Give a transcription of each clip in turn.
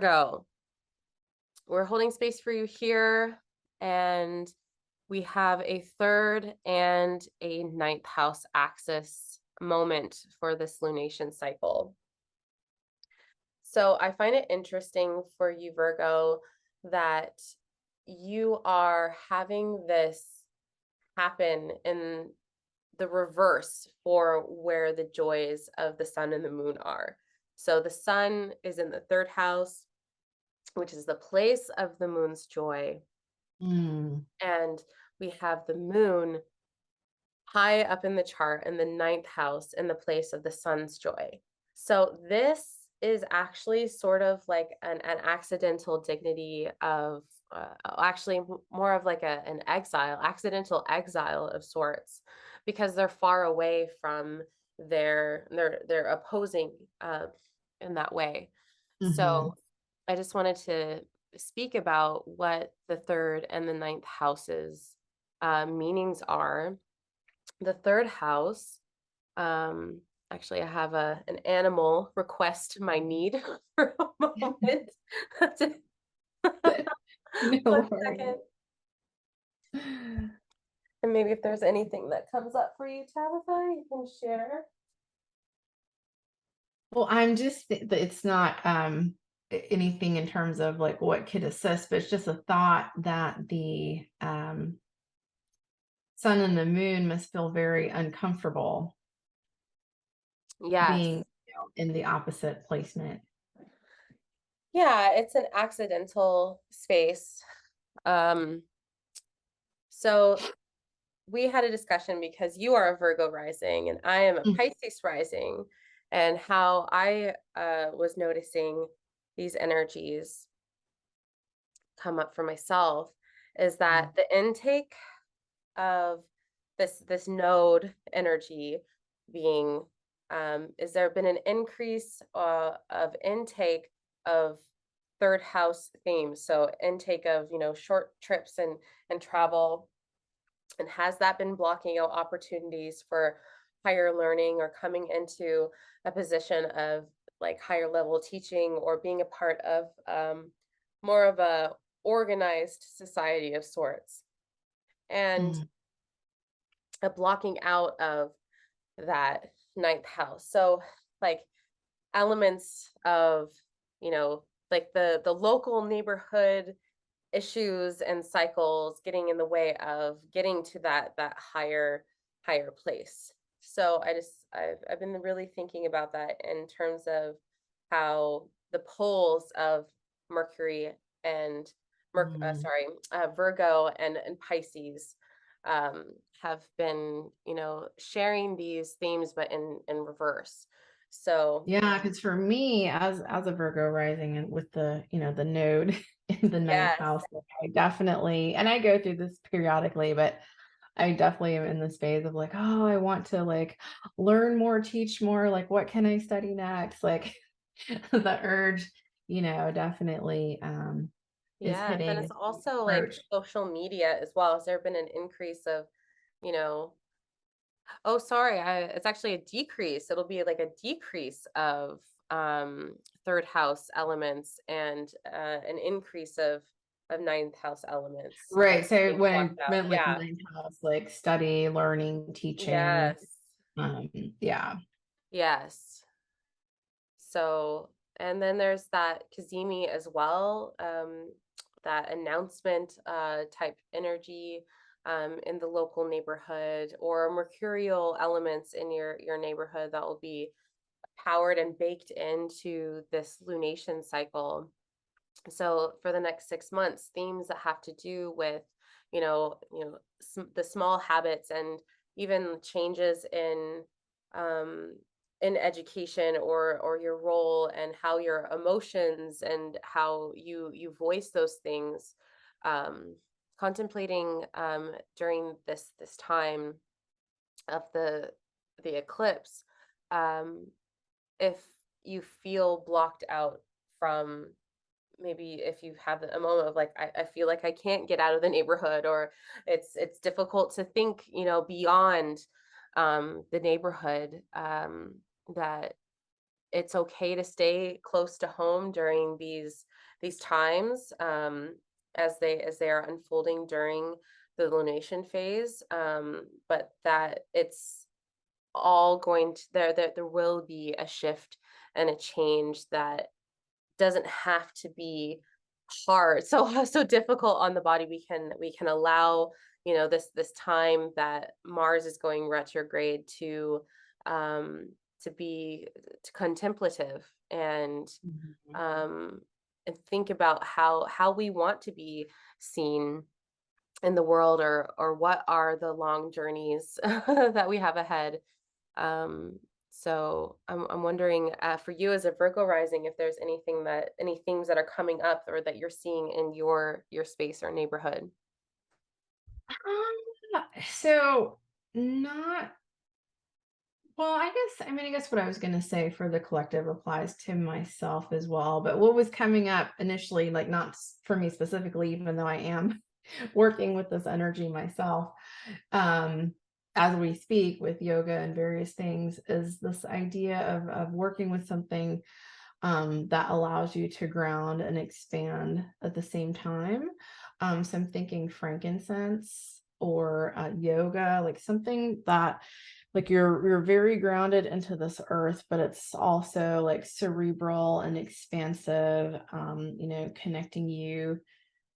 Go. We're holding space for you here, and we have a third and a ninth house axis moment for this lunation cycle. So I find it interesting for you, Virgo, that you are having this happen in the reverse for where the joys of the sun and the moon are. So the sun is in the third house, which is the place of the moon's joy. Mm. And we have the moon high up in the chart in the ninth house in the place of the sun's joy. So this is actually sort of like an accidental dignity of actually more of like an accidental exile of sorts, because they're far away from their opposing in that way. So Mhm. I just wanted to speak about what the third and the ninth houses meanings are. The third house, um, actually, I have an animal request my need for a moment. No One worries. second. And maybe if there's anything that comes up for you, Tabitha, you can share. Well, it's not anything in terms of like what could assist, but it's just a thought that the sun and the moon must feel very uncomfortable Yes. being, in the opposite placement. Yeah, it's an accidental space. Um, so we had a discussion because you are a Virgo rising and I am a Mm. Pisces rising, and how I was noticing these energies come up for myself is that the intake of this node energy being is there been an increase of intake of third house themes, so intake of short trips and travel, and has that been blocking out opportunities for higher learning or coming into a position of like higher level teaching or being a part of more of a organized society of sorts, and Mm. a blocking out of that ninth house. So like elements of, you know, like the local neighborhood issues and cycles getting in the way of getting to that higher place. So I've been really thinking about that in terms of how the poles of Mercury and Mm. Virgo and Pisces have been, sharing these themes, but in reverse. So Yeah, because for me, as a Virgo rising and with the, the node in the ninth yes, house, like, I definitely, and I go through this periodically, but I definitely am in this phase of like, oh, I want to like learn more, teach more, like what can I study next? Like the urge, definitely is yes, and it's hitting also like approach. social media as well. Has there been an increase of, you know, oh, sorry, it's actually a decrease. It'll be like a decrease of third house elements and an increase of ninth house elements Right. So being when I blocked out. meant like Yeah. ninth house, like study, learning, teaching. Yes. Um, yeah. Yes. So, and then there's that Kazemi as well, that announcement type energy in the local neighborhood, or mercurial elements in your neighborhood that will be powered and baked into this lunation cycle. So for the next 6 months, themes that have to do with, the small habits and even changes um, in education or your role and how your emotions and how you voice those things. Um, Contemplating during this time of the eclipse, um, if you feel blocked out from, maybe if you have a moment of like I feel like I can't get out of the neighborhood, or it's difficult to think, beyond the neighborhood, that it's okay to stay close to home during these times, as they are unfolding during the lunation phase, but that it's all going to there will be a shift and a change that doesn't have to be hard, so difficult on the body. We can allow, this time that Mars is going retrograde um to be to contemplative, Mhm. um and think about how we want to be seen in the world, or what are the long journeys that we have ahead. um, so I'm wondering, for you as a Virgo rising, if there's any themes that are coming up or that you're seeing in your space or neighborhood. So not well, I guess what I was going to say for the collective applies to myself as well. But what was coming up initially, like not for me specifically, even though I am working with this energy myself, um, as we speak with yoga and various things, is this idea of working with something that allows you to ground and expand at the same time. So I'm thinking frankincense or yoga, like something that like you're very grounded into this earth, but it's also like cerebral and expansive, connecting you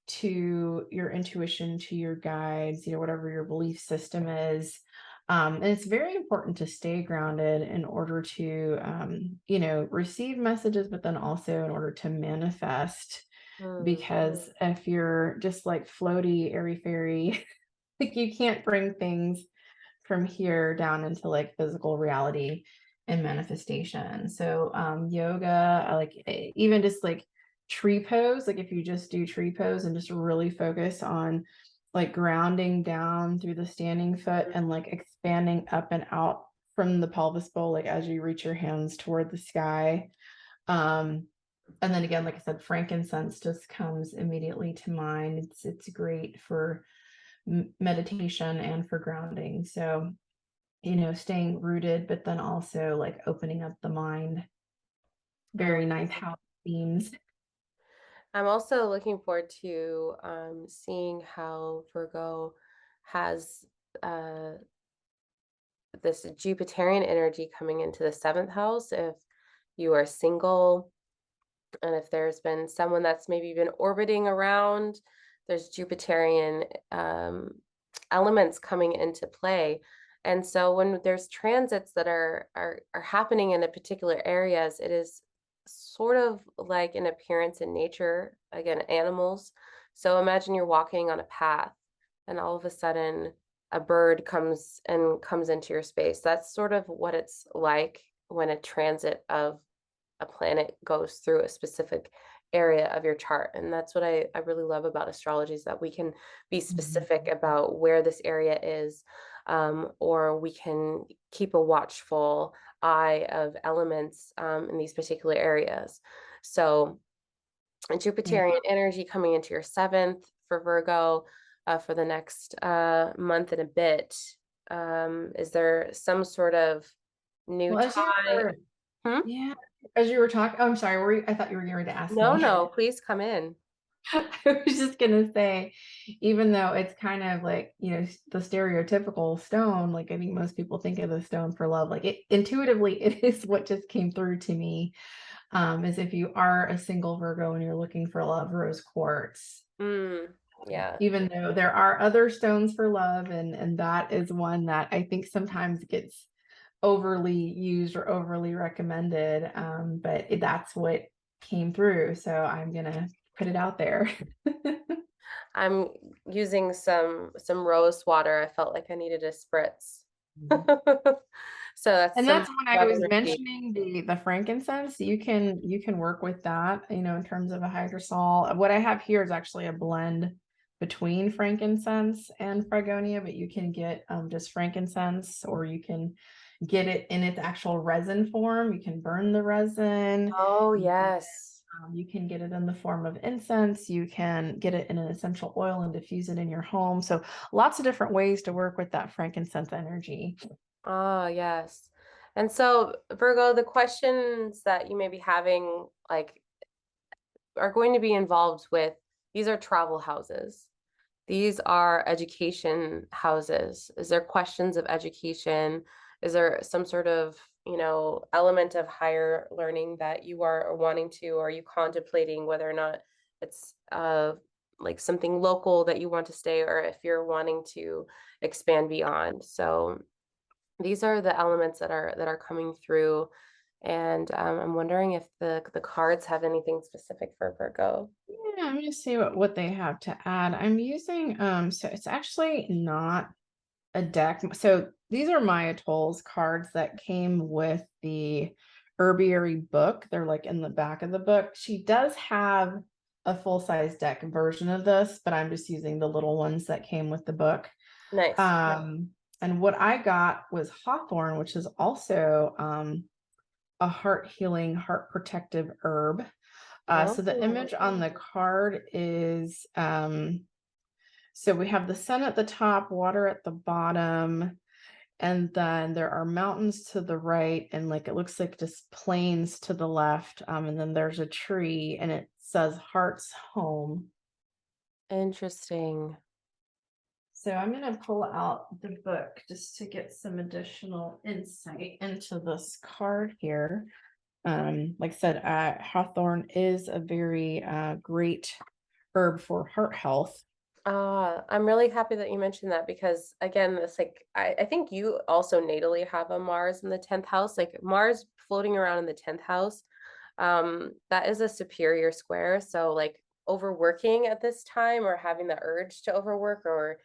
to your intuition, to your guides, whatever your belief system is. And it's very important to stay grounded in order to, receive messages, but then also in order to manifest. Mm, Because if you're just like floaty, airy fairy, like you can't bring things from here down into like physical reality and manifestation. So yoga, I like even just like tree pose, like if you just do tree pose and just really focus on like grounding down through the standing foot mm. and like expanding up and out from the pelvis bowl, like as you reach your hands toward the sky. Um, and then again, like I said, frankincense just comes immediately to mind. It's great for meditation and for grounding. So staying rooted, but then also like opening up the mind. I Very ninth house themes. I'm also looking forward to seeing how Virgo has uh, this Jupiterian energy coming into the seventh house. If you are single, and if there's been someone that's maybe been orbiting around, there's Jupiterian elements coming into play. And so when there's transits that are happening in a particular areas, it is sort of like an appearance in nature, again, animals. So imagine you're walking on a path, and all of a sudden a bird comes into your space. That's sort of what it's like when a transit of a planet goes through a specific area of your chart. And that's what I really love about astrology, is that we can be Mhm. specific about where this area is, or we can keep a watchful eye of elements in these particular areas. So Yeah. Jupiterian energy coming into your seventh for Virgo, for the next month and a bit. Is there some sort of new Well, as you tie? were, Hmm? yeah, as you were talking, oh, I'm sorry, I thought you were getting ready to ask No, me. no, please come in. I was just gonna say, even though it's kind of like, the stereotypical stone, like I think most people think of the stone for love, like it intuitively, it is what just came through to me. Is if you are a single Virgo and you're looking for love, rose quartz. Mm, yeah. Even though there are other stones for love, and that is one that I think sometimes gets overly used or overly recommended, but that's what came through, so I'm gonna put it out there. I'm using some rose water. I felt like I needed a spritz. So that's And some that's when I love was energy. mentioning the frankincense. You can work with that, in terms of a hydrosol. What I have here is actually a blend between frankincense and fragonia, but you can get just frankincense, or you can get it in its actual resin form. You can burn the resin. Oh, You can, yes. you can get it in the form of incense. You can get it in an essential oil and diffuse it in your home. So lots of different ways to work with that frankincense energy. Oh, yes. And so, Virgo, the questions that you may be having, like, are going to be involved with these are travel houses. These are education houses. Is there questions of education? Is there some sort of, element of higher learning that you are wanting to, or are you contemplating whether or not it's like something local that you want to stay, or if you're wanting to expand beyond? So these are the elements that are coming through, and I'm wondering if the cards have anything specific for Virgo. Yeah, I'm gonna see what they have to add. I'm using so it's actually not a deck. So these are Maya Toll's cards that came with the herbiary book. They're like in the back of the book. She does have a full-size deck version of this, but I'm just using the little ones that came with the book. Nice. And what I got was hawthorn, which is also a heart healing, heart protective herb. So the Oh, image on the card is so we have the sun at the top, water at the bottom, and then there are mountains to the right, and like it looks like just plains to the left. And then there's a tree, and it says Heart's Home. interesting. So I'm going to pull out the book just to get some additional insight into this card here. Like I said, hawthorn is a very great herb for heart health. I'm really happy that you mentioned that because again, this like I think you also natally have a Mars in the 10th house, like Mars floating around in the 10th house. That is a superior square. So like overworking at this time or having the urge to overwork or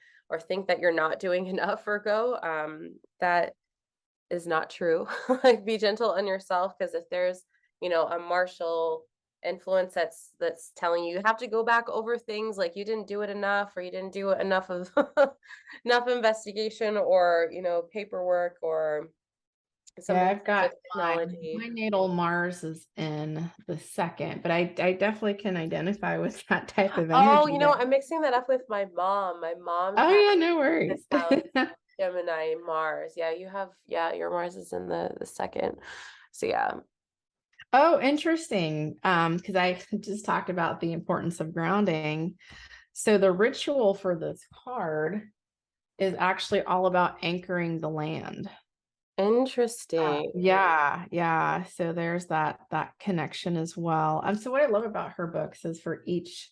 think that you're not doing enough, Virgo, that is not true. Like be gentle on yourself because if there's, a martial influence that's telling you have to go back over things like you didn't do it enough or you didn't do it enough of enough investigation or, paperwork or Yeah, something I've with got technology. my natal Mars is in the second, but I definitely can identify with that type of Oh, energy there. I'm mixing that up with my mom. My mom Oh has yeah, no worries. this house, Gemini, Mars. Yeah, yeah, your Mars is in the second. So yeah. Oh, interesting. Because I just talked about the importance of grounding. So the ritual for this card is actually all about anchoring the land. Interesting. Yeah, yeah. So there's that connection as well. So what I love about her books is for each,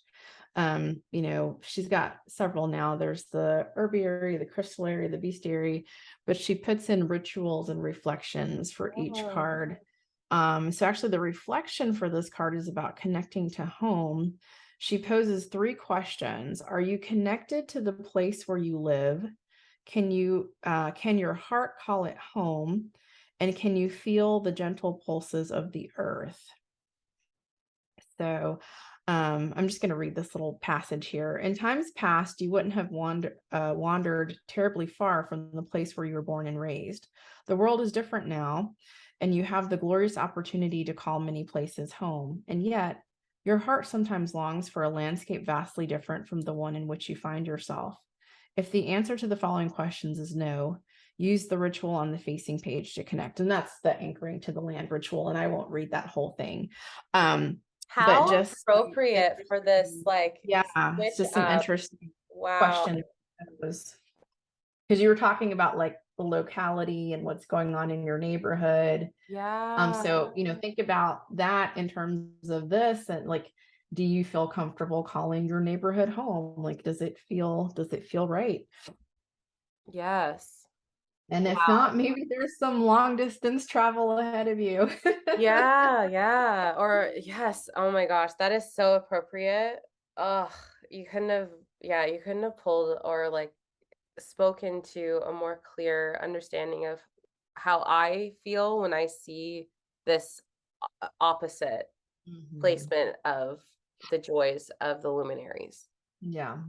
she's got several now. There's the herbiary, the crystallary, the bestiary, but she puts in rituals and reflections for each Oh. card. So actually the reflection for this card is about connecting to home. She poses three questions. Are you connected to the place where you live? Can your heart call it home? And can you feel the gentle pulses of the earth? So I'm just going to read this little passage here. In times past, you wouldn't have wandered terribly far from the place where you were born and raised. The world is different now, and you have the glorious opportunity to call many places home. And yet, your heart sometimes longs for a landscape vastly different from the one in which you find yourself. If the answer to the following questions is no, use the ritual on the facing page to connect. And that's the anchoring to the land ritual. And I won't read that whole thing. But How just appropriate for this interesting. like Yeah, it's switch just some up. interesting Wow. question because you were talking about like the locality and what's going on in your neighborhood. Yeah. So think about that in terms of this and like, do you feel comfortable calling your neighborhood home? Like, does it feel right? Yes. And if Wow. not, maybe there's some long distance travel ahead of you. Yeah, yeah. Or yes. Oh my gosh, that is so appropriate. Ugh, you couldn't have pulled or like spoken to a more clear understanding of how I feel when I see this opposite Mhm. placement of the joys of the luminaries. Yeah,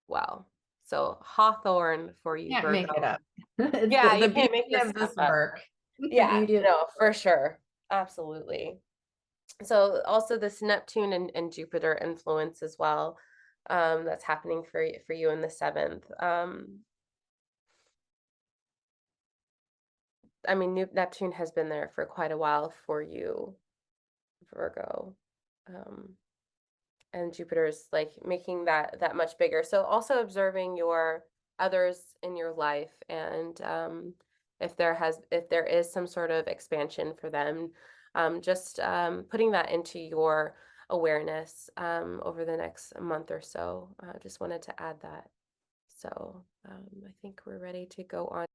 Wow. So Hawthorne for you, can't make it Virgo. up. It's Yeah, the you beauty can't make this of stuff this up. work. The Yeah, beauty of no, this for work. sure. Absolutely. So also this Neptune and Jupiter influence as well. That's happening for you in the seventh. I mean, Neptune has been there for quite a while for you, Virgo. Um, and Jupiter's like making that much bigger. So also observing your others in your life, and if there is some sort of expansion for them, just putting that into your awareness over the next month or so. Just wanted to add that. So I think we're ready to go on.